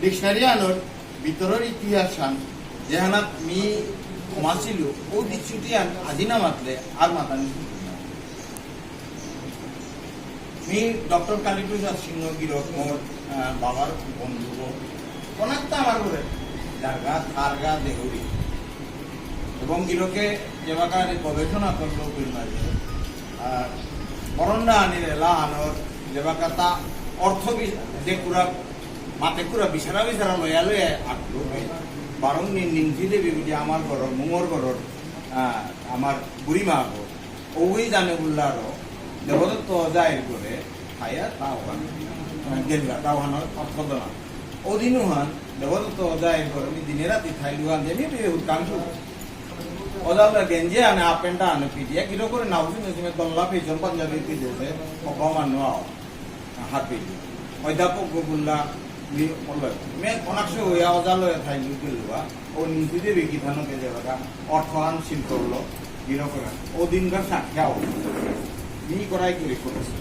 dictionary আনোর ভিতরের ইতিহাস আন যেহানাত me কমাছিল ও দিচ্ছুটি আন আজি না মাতলে আর মাতানি মি ডক্টর কালীপ্রসাদ সিংহ গিরক মোর বাবার বন্ধু অনেকটা আমার ঘরে জারগা থারগা দেহরি এবং গিরকে যেবাকার গবেষণা করলো মাঝে বরণা আনির এলা আনোর যেবাকা তা অর্থ যে পুরা মাতে পুরা বিছানা বিছানা লয়া লয়া আটলো বারং নিন্দি দেবী যে আমার ঘর মুঙর ঘর আমার বুড়ি মা ঘর ওই জানে উল্লারও দেবদত্ত জায়ের করে খাইয়া তাওহান গেলগা তাওহানোর অর্থদনা ওদিনও হান দেবদত্ত জায়ের করে আমি দিনে রাতি খাইলুয়ান যে আমি উৎকাঙ্ক্ষ ওদালটা গেঞ্জে আনে আপেনটা আনে পিটিয়া কিরো করে নাউসি মেসিমে দল্লা পেছন পাঞ্জাবি পিটিয়েছে অপমান হাত পিটি অধ্যাপক গোগুল্লা মে অনাক্ষ হইয়া অজালয়ে থাইলু গেলুয়া ও নিচে দেবে কি ধানকে যাবা অর্থায়ন শিল্প হলো কিরকম ও দিনকার সাক্ষাও নি করাই করে করেছে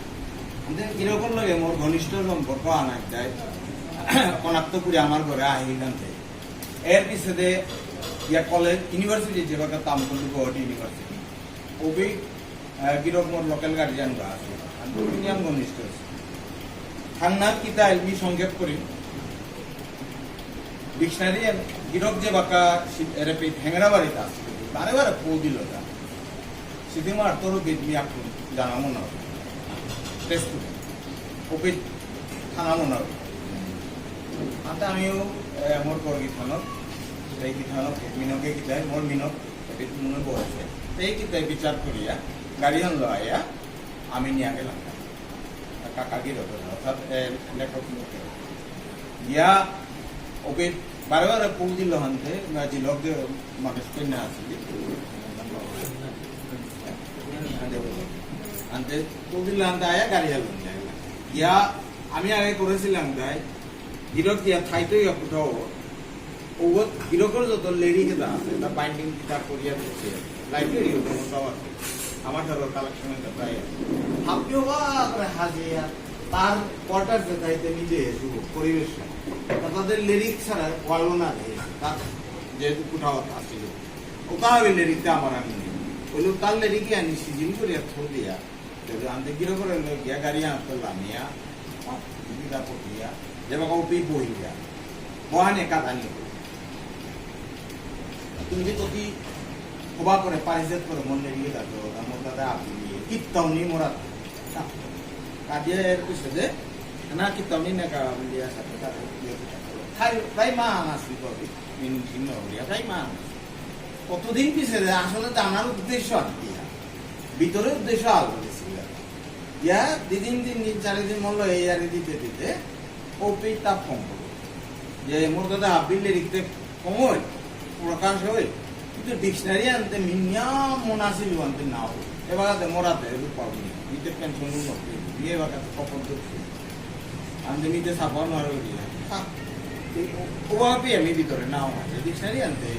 কিরকম লাগে মোর ঘনিষ্ঠ সম্পর্ক আনাই যায় অনাক্তপুরে আমার ঘরে আহিলাম এর পিছনে ইয়া কলেজ ইউনিভার্সিটি যেভাবে কাম করলো গুয়াহাটি ইউনিভার্সিটি ওবি গিরক মোর লোকাল গার্জিয়ান গা আছে ইন্ডিয়ান ঘনিষ্ঠ আছে থান্নার কিতা এলমি সংক্ষেপ করি ডিকশনারি গিরক যে বাকা এরপে হেংরা বাড়িতে আছে বারে বারে পো দিল যা সিদ্ধি মার তোর বেদমি আপনি জানাবো না টেস্ট ওপে থানাবো না আনতে আমিও মোর করগি থানত সেই কিথানক মিনকে কিতাই মোর মিনক মনে বসে সেই কিতাই বিচার করিয়া গাড়ি হান লইয়া আমি নিয়ে গেলাম কাকাগির অর্থাৎ লেখক ইয়া ওকে বারে বারে পুল দিল হানতে জিলক যে মানুষ কন্যা আছে আনতে পুল দিল হানতে আয়া গাড়ি হাল ইয়া আমি আগে করেছিলাম তাই গিরক দিয়া ঠাইতেই কোথাও ওগত গিরকর যত লেডি কেটা আছে তা বাইন্ডিং কিতাব করিয়া দিচ্ছে লাইব্রেরি ওটাও আছে আমার ধরো কালেকশনের কথাই আপনিও বা হাজিয়া তার কোয়ার্টার যেটাইতে নিজে পরিবেশ তাদের লিরিক ছাড়া ওয়ালো না তার যেহেতু কোথাও আসছিল ওটা হবে লিরিকটা আমার আমি ওইগুলো তার লিরিকে আনি সিজিন করিয়া থো দিয়া আনতে গিরকর গিয়া গাড়ি আনতে লামিয়া কিতাব পড়িয়া যেমন ওপি বহিয়া বহানে কাটানি তুমি যে কতি খোবা করে পারিজাত করে মনে দিয়ে থাকো আমার দাদা আপনি কীর্তনী মোরা কাজিয়া এর পিছনে না কীর্তনী না কাবিলিয়া সাথে তাই মা আসি কবি ভিন্ন হলিয়া তাই মা কতদিন পিছনে আসলে জানার উদ্দেশ্য আর কি ভিতরে উদ্দেশ্য আলো দিয়েছিল ইয়া দিন চারিদিন মূল্য এই আর দিতে দিতে ওপি তাপ কম করবো যে মোর দাদা আপিলে লিখতে কমই প্রকাশ হয় কিন্তু ডিকশনারি আনতে মিনিমাম মনাসিল আনতে না হয় এবার মরাতে পাবনি নিতে পেনশন দিয়ে এবার কখন আনতে নিতে সাফা নোয়ার ওভাবে আমি ভিতরে নাও আছে ডিকশনারি আনতে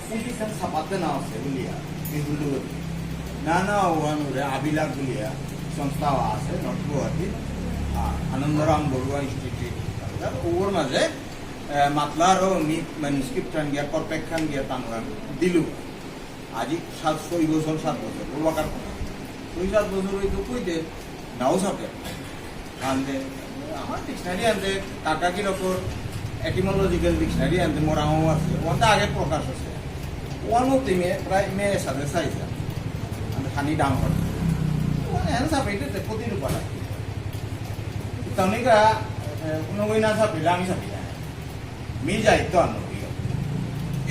কোনটিখান সাপাতে না আছে বলিয়া কিন্তু না না ওয়ানুরে আবিলাক বলিয়া সংস্থা আছে নর্থ গুয়াহাটি আনন্দরাম বড়ুয়া ইনস্টিটিউট ওর মাঝে মাতলার ম্যানুস্ক্রিপ্ট খান গিয়া কর্পেক খান গিয়া তানরান দিলু আজি 6 বছর 7 বছর ওবাকার কথা 6-7 বছর হইতো কইতে নাও সকে আনতে আমার ডিকশনারি আনতে কাকা কি রকম এটিমোলজিক্যাল ডিকশনারি আনতে মোরাও আছে ওটা আগে প্রকাশ হচ্ছে ওয়ানো তিমে প্রায় মেয়ের সাথে চাইছে আমি খানি দাম করতে এনসা পেটে প্রতি রূপা লাগে তনিকা কোনো বই না সাপিলে আমি সাপি মি যাই তো আনো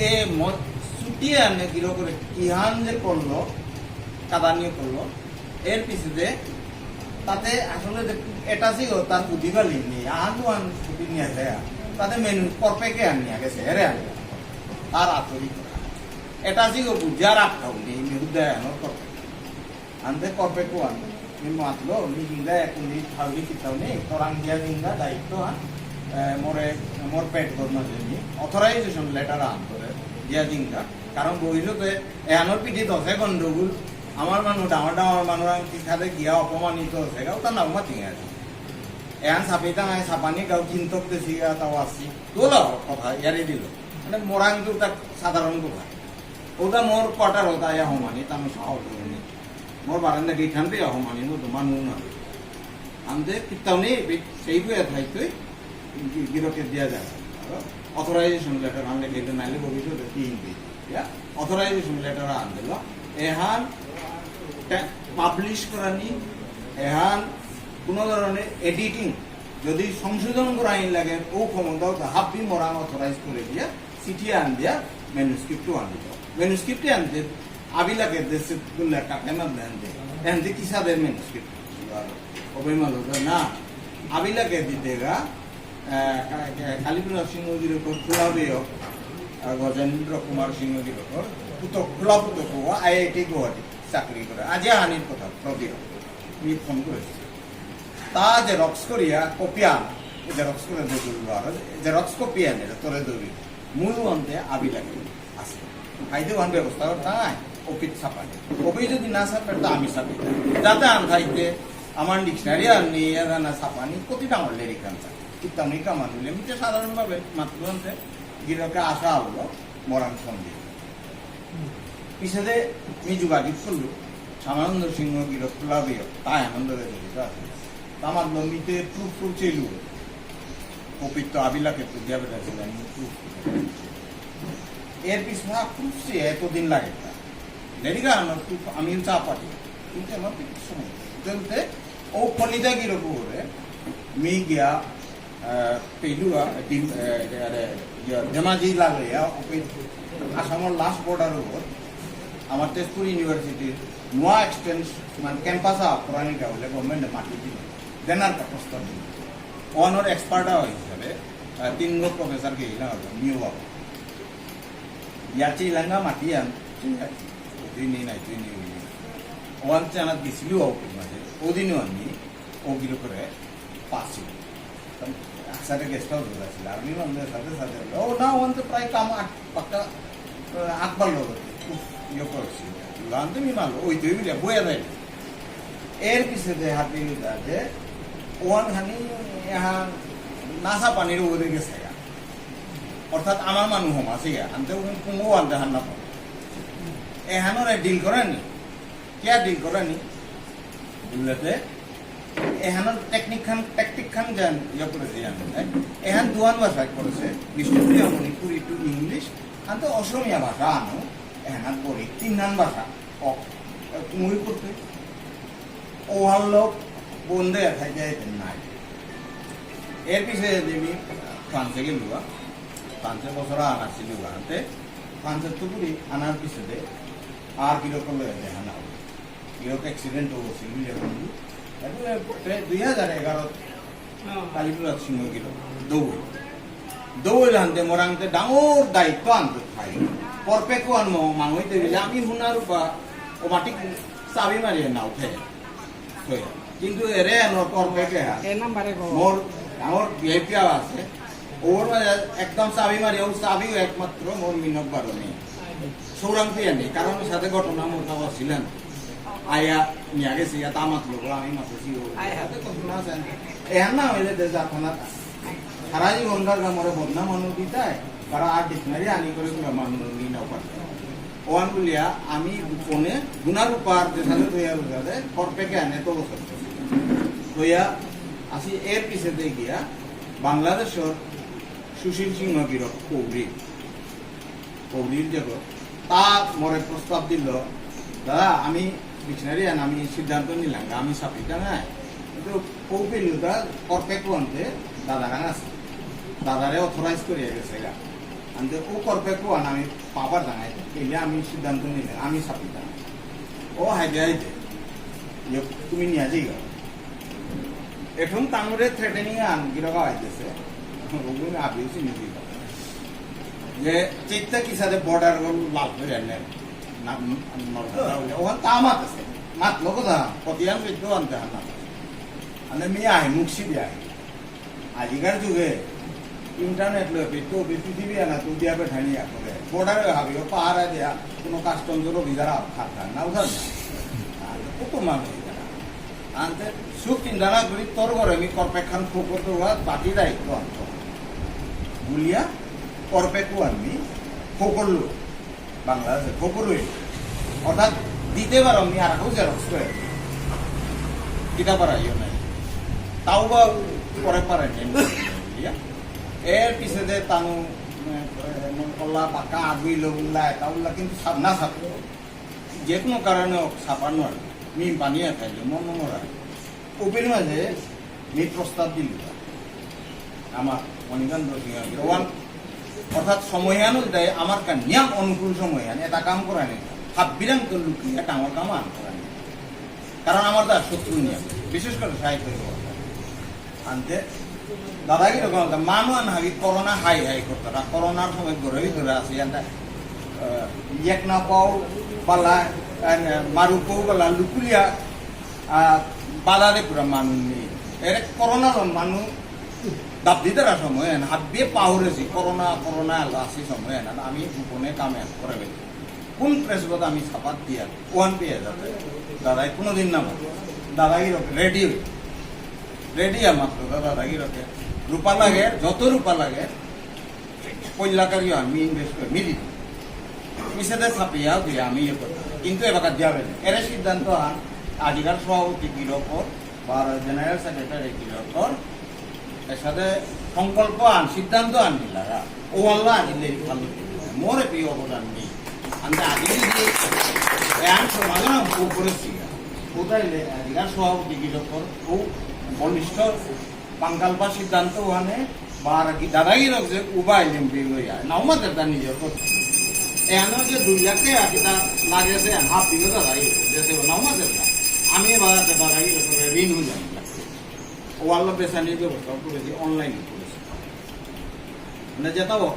এ মত ছুটিয়ে আনে গিরো করে ইহান যে করলো কাদানি করলো এর পিছনে তাতে আসলে এটা ছিল তার বুদ্ধিবা লিখনি আহান আন ছুটি নিয়ে যায় তাতে মেনু করপেকে আনি গেছে হেরে আনি তার আতরি এটা ছিল বুঝার আটকাও নেই মেহুদায় আনোর করপেক আনতে করপেকও আন মাতলো মি জিঙ্গা এখন থাউলি কিতাও নেই তোরাং দিয়া জিঙ্গা দায়িত্ব আন মোর পেট করবার জন্য অথরাইজেশন লেটার আন করে দিয়া জিঙ্গা কারণ বহিষতে এহানোর পিঠে দশে গন্ডগোল আমার মানুষ ডাঙর ডাঙর মানুষ শিক্ষাতে গিয়া অপমানিত হচ্ছে তার নাম মাতিয়ে আছে এখন চাপিটা নাই চাপানি গাঁও চিন্তক দেশি তাও আসছি তোলা কথা ইয়ারে দিল মানে মোরাংটো তাক সাধারণ কথা ওটা মোর কোয়ার্টার হতা ইয়া হমানি তা আমি সাহস করিনি মোর বারান্দা গেইখানতে হমানি তো মানুষ না আমদে কিতাউনি সেইগুলো থাইতই গিরকে দিয়া যায় অথরাইজেশন লেটার আনলে গেলে নাইলে ভবিষ্যতে তিন দিন অথরাইজেশন লেটার আন দিল এহান পাবলিশ করানি এহান কোনো ধরনের এডিটিং যদি সংশোধন করা আইন লাগে ও ক্ষমতাও হাফি মরাং অথরাইজ করে দিয়া চিঠি আন দিয়া ম্যানুস্ক্রিপ্টও আন দিত ম্যানুস্ক্রিপ্টে আনতে আবিলাকে দেশে টাকা না দেন দে এনতে কিসাদের ম্যানুস্ক্রিপ্ট অভিমান না আবিলাকে দিতেগা কালীপ্রসাদ সিংহজির উপর খোলাবেও গজেন্দ্র কুমার সিংহজির উপর খোলা পুতক IIT গুয়াহাটি চাকরি করে আজি হানির কথা প্রদীপ তুমি ফোন করেছি তা জেরক্স করিয়া কপিয়ান জেরক্স করে দৌড়ল আর জেরক্স কপিয়ান এটা তোরে দৌড়ি মূল অন্তে আবি লাগে আছে খাইতে ওয়ান ব্যবস্থা নাই অফিস ছাপানি অফিস যদি না ছাপে তো আমি ছাপি যাতে আন খাইতে আমার ডিকশনারি আনি না ছাপানি কতি ডাঙর লেরিকান চাই কিতামনি কামান হইলে আমি সাধারণভাবে মাত্র অন্তে গিরকে আসা হলো মরাং সন্ধি পিছনে আমি যোগাযোগ করলো শ্যামানন্দ সিংহ গিরক খোলাবেও তাই আনন্দরে জড়িত আছে আমার লম্বিতে প্রুফ চেলু পবিত্র আবিলাকে তো দিয়া বেড়াছিল আমি প্রুফ এর পিছনে প্রুফ এতদিন লাগে লেডিকা আমার প্রুফ আমি চা পাঠি কিন্তু আমার সময় চলতে ও ফলিতা গিরক করে মি গিয়া পেলুয়া ধেমাজি লাগে আসামের লাস্ট বর্ডার উপর আমার তেজপুর ইউনিভার্সিটির নোয়া এক্সটেন্স মানে ক্যাম্পাসা পুরানিকা বলে গভর্নমেন্টে মাটি দিল দেনার প্রস্তাব দিল ওয়ানোর এক্সপার্ট হিসাবে 3 জন প্রফেসরকে ইলা নিউ বাবু ইয়াচি ইলাঙ্গা মাটি আন তুই নাই ওয়ান চানাত গেছিল অফিস মাঝে ওদিনও আমি ওগুলো করে পাচ্ছিল একসাথে গেস্ট হাউস ছিল আমি আমাদের সাথে সাথে ও না ওয়ান তো প্রায় কাম পাক্কা আকবার লোক ইয়ে করছিল লানতে মি মাল ওই তুই বলে বইয়া দেয় এর পিছনে হাতে যে ওয়ান খানি এখন নাসা পানির ওদের গেছে অর্থাৎ আমার মানুষ হম আছে আনতে কুমো আনতে হান না এহানোর ডিল করেনি কে ডিল করেনি বুঝলেতে এহানোর টেকনিক খান জান ইয়ে করেছে এহান দুয়ান ভাষায় করেছে বিষ্ণুপ্রিয়া মণিপুরি টু ইংলিশ আনতে অসমীয়া ভাষা আনো এহান পড়ি 3 নান ভাষা তুমি করতে ও লোক বন্ধে থাকে নাই এর পিছিয়ে আমি ফ্রান্সে গেলুয়া ফ্রান্সে বছর আনাছিল আনতে ফ্রান্সের টুকুরি আনার পিছনে আর কিরকম দেখা না কিরকম অ্যাক্সিডেন্ট হয়েছিল 2011 কালীপ্রসাদ সিংহ গেল দৌড় আনতে মোরাংতে ডাঙর দায়িত্ব আনতে খাই পরপেকো আনমো মাঙইতে গেলে আমি হুনার বা ও মাটি চাবি মারিয়ে নাও ফেলে কিন্তু এরে পরপেকে মোর ডাঙর বিহেভিয়া আছে ওর মানে একদম চাবি মারি ও চাবিও একমাত্র মোর মিনক বারণে সৌরাংতি আনি কারণ সাথে ঘটনা মোর কাছে ছিলেন আয়া নিয়ে গেছি তামাত লোক আমি মাতেছি এহান না হইলে দেশা থানা সারা জীবনকার মরে বদনা মানুষ দিতায় তারা আর ডিকশনারি আনি করে মানুষ নি নাও পারত ওয়ান বলিয়া আমি ফোনে গুনার উপার দেশালে তৈয়া বুঝাতে পরপেকে আনে তো বছর তৈয়া আসি এর পিছনে গিয়া বাংলাদেশের সুশীল সিংহ গিরক কৌরির জগৎ তা মরে প্রস্তাব দিল দাদা আমি ডিকশনারি আন আমি সিদ্ধান্ত নিলাম আমি সাপিটা নাই কিন্তু কৌপিলটা পরপেকো আনতে দাদা গান আছে দাদারে অথরাইজ করিয়া গেছে গা আনতে ও পরপেকো আন আমি পাবার জানাই এলে আমি সিদ্ধান্ত নিলাম আমি সাপিটা ও হাইতে হাইতে তুমি নিয়ে যাই গা এখন তামরে থ্রেটেনিং আন গিরকা আইতেছে ওগুলো আবিউছি নিবি যে চেকটা কি সাথে বর্ডার লাভ করে আনলেন ওখান তামাত আছে মাতলো কথা কতিয়ান পেট আনতে হানা মানে মেয়ে আহে মুখছি দিয়ে আহে আজিকার যুগে ইন্টারনেট লয়ে পেট পৃথিবী আনা তো দিয়া বেঠানি করে বর্ডারে ভাবিও পাহারা দেয়া কোনো কাস্টমসেরও ভিজারা খাতা না উধার না কত মানুষ আনতে সুখ চিন্তা না করি তোর ঘরে আমি করপেক্ষান ফোকর দেওয়া বাকি দায়িত্ব আনত বুলিয়া করপেকু আমি ফোকরলো বাংলাদেশে ফোকরই অর্থাৎ দিতে পারো আমি আর কেউ জেরক্স করে কিতা পারাইও নাই তাও বা পরে পারে এর পিছনে তানু কল্লা বাঁকা আগুইল উল্লা এটা উল্লা কিন্তু না ছাপো যে কোনো কারণে ছাপানো আর মি বানিয়ে খাইলে মন মরা ওপের মাঝে মি প্রস্তাব দিল আমার মণিকান্ত সিংহ অর্থাৎ সময়ান দেয় আমার কান নিয়ম অনুকূল সময়ান এটা কাম করা নেই হাবিরাম তো লুকিয়ে ডাঙর কাম আন করা নেই কারণ আমার তার শত্রু নিয়ম বিশেষ করে সাহিত্য আনতে দাদা কিরকম মানুষ হাবি করোনা হাই হাই করতারা করোনার সময় ঘরে ভিতরে আছে এক না পাও বালা মারু পাও বালা লুকুলিয়া বালারে পুরা মানুষ নেই এর করোনা মানুষ দাবদিতারা সময় হাবিয়ে পাহরেছি করোনা করোনা আসি সময় আমি গোপনে কামে করে ফেলি কোন প্রেসবত আমি ছাপাত দিয়া ওয়ান পেয়ে যাবে দাদাই কোনোদিন না দাদা কিরকম রেডি মাত্র দাদা কিরকম রূপা লাগে যত রূপা লাগে কল্যাকারী আমি ইনভেস্ট করে মিলি পিছাতে ছাপিয়া দিয়ে আমি ইয়ে করতাম কিন্তু এবার যাবে এর সিদ্ধান্ত আজিকার সভাপতি কিরকর বা জেনারেল সেক্রেটারি কিরকর এর সাথে সংকল্প সিদ্ধান্ত আনিলারা ও আল্লাহ আনিলে ভালো মোর প্রিয় অবদান নেই আমি আগে সমাধান করেছি কোথাইলে আজিকার সভাপতি কিরকর ও বলিষ্ঠ বাঙ্গালবা সিদ্ধান্ত ওখানে বা কি দাদাগিরক যে উবাই লিম্পি লইয়া নাওমাদের তার নিজের করতে এখানে যে 2 লাখ টাকা কিতা লাগেছে হাফ বিঘা দাদাই যেতে নাওমাদের না আমি বাজাতে দাদাগিরক ঋণ হয়ে যাই ওয়াল্লা পেশানির ব্যবস্থা করেছি অনলাইনে করেছি মানে যেতাও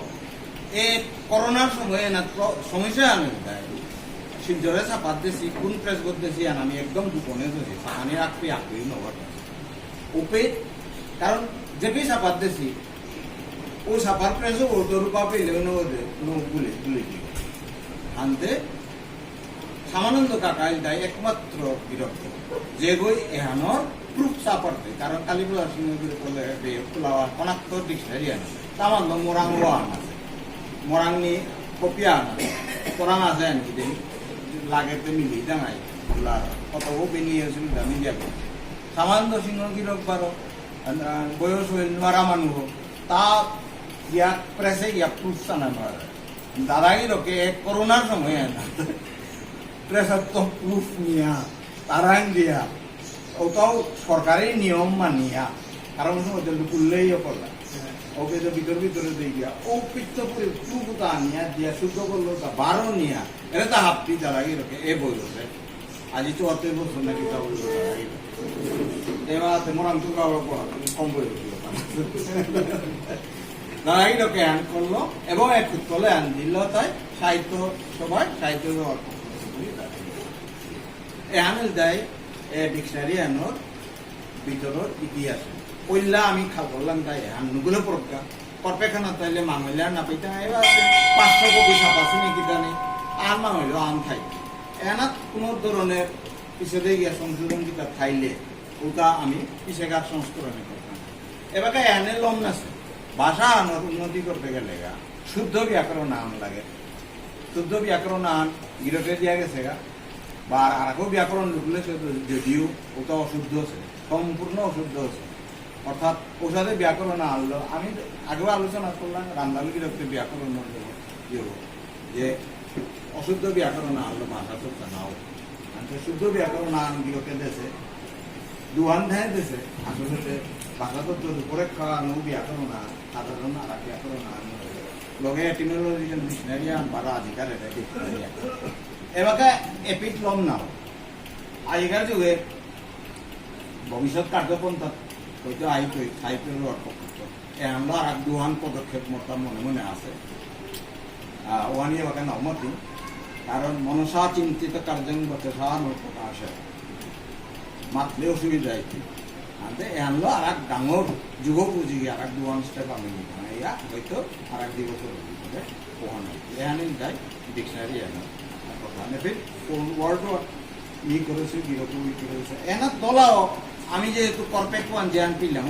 এই করোনার সময় না সমস্যা আমি শিলচরে ছাপাত দিয়েছি কোন প্রেস করতেছি আমি একদম দুপনে ধরেছি আমি আঁকড়ি নগর উপে কারণ যে বি ছাপাত দিয়েছি ও ছাপার প্রেসও ওর রূপা পেলে গুলি আনতে সামানন্দ কাকাইল দায় একমাত্র বিরক্ত যে গই এহানোর প্রুফ চাপাতে কারণ কালীপুলা সিংহ খোলাওয়া কনাক্ত ডিকশনারি আনে তামার মোরাং ওয়ান আছে মোরাংনি কপিয়া আনা কোরআন আছে আনকি দেই লাগেতে মিলি দাঙাই কত বেনিয়ে সুবিধা মিলিয়া সামান্য সিংহ গিরক বারো বয়স হইল মারা মানুষ তা ইয়া প্রেসে ইয়া প্রুফ জানা নয় দাদাগিরকে করোনার সময় প্রেসার তো প্রুফ নিয়া তারাং দিয়া ওটাও সরকারি নিয়ম মানিয়া কারণ করলেই করলাম ওকে তো ভিতরে দিয়ে গিয়া ও পিত্ত করে প্রুফটা আনিয়া দিয়া শুদ্ধ করলো তা 12 নিয়া এটা তো হাফটি দাদাগিরকে এ বলছে আজি 74 বছর নাকি তা বললো দাদাগিরকে এবার মোরাম তো কম বলে দাদাগিরকে আন করলো এবং এক তলে আন দিল তাই সাহিত্য সবাই সাহিত্য আনিল দেয় ডিকশনারি আনোর ভিতরের ইতিহাস পইলা আমি বললাম তাই আনুগুলো পড়কা করপেখানা তাইলে মাংলা না পাইতা এবার 500 কপি ছাপাছে নাকি জানি আর মাংল আন খাই এনাত কোনো ধরনের পিছিয়ে গিয়া সংশোধন কিতা খাইলে ওটা আমি পিছেকার সংস্করণে করতাম এবার এনে লম নাছে ভাষা আনোর উন্নতি করতে গেলে শুদ্ধ ব্যাকরণ আন লাগে শুদ্ধ ব্যাকরণ আন গিরকে দিয়া গেছে গা বা আরও ব্যাকরণ ঢুকলে যদিও ওটা অশুদ্ধ আছে সম্পূর্ণ অশুদ্ধ আছে অর্থাৎ ওর সাথে ব্যাকরণ আনলো আমি আগেও আলোচনা করলাম রামদামি গিরকে ব্যাকরণ যে অশুদ্ধ ব্যাকরণ আনলো ভাষা তো নাও শুদ্ধ ব্যাকরণ আন গিরকে দেশে দুহান ধ্যান দেশে আসলে ভাষা তো উপরে খাওয়ানো ব্যাকরণ আন সাধারণ আর ব্যাকরণ আন লগে এটিমোলজিক্যাল ডিকশনারি আন বারা অধিকার এটা ডিকশনারি এবারে এপিট লম নাও আগেকার যুগে ভবিষ্যৎ কার্যপন্থা হয়তো সাহিত্যের অর্থ আমরা আর দুহান পদক্ষেপ মোটাম মনে আছে ওহানি এবার নমতি কারণ মনসা চিন্তিত কার্যং বচসা প্রকাশে মাতলে অসুবিধা আনতে এহানলো আর এক ডাঙর যুগ পুঁজি আর এক দুহান স্টেপ আমি ইয়া হয়তো আর এক 2 বছর পোহানো এহানি যায় ডিকশনারি এনে কথা ফির ওয়ার্ড ই করেছে কিরকম ই করেছে এনা তোলাও আমি যেহেতু কর্পেট ওয়ান যে আনপিলাম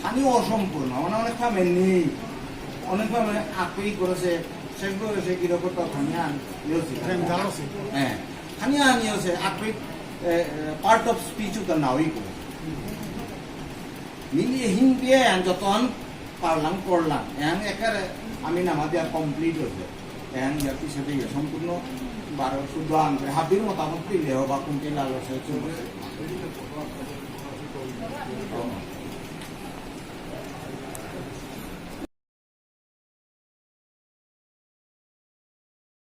খানিও অসম্পূর্ণ মানে অনেক ফার্মে নেই অনেক ফার্মে আকই করেছে সেগুলো হয়েছে কিরকম তো খানিয়া হ্যাঁ খানিয়া আনিয়েছে আকই পার্ট অফ স্পিচ তো নাওই করে মিলিয়ে হিন্দিয়ে যতন পারলাম করলাম এখন একারে আমি নামা দেওয়া কমপ্লিট হয়েছে এখন ইয়ার পিছনে সম্পূর্ণ 12 আন করে হাবির মতামত দিলেও বা কোনটি লালসে চলছে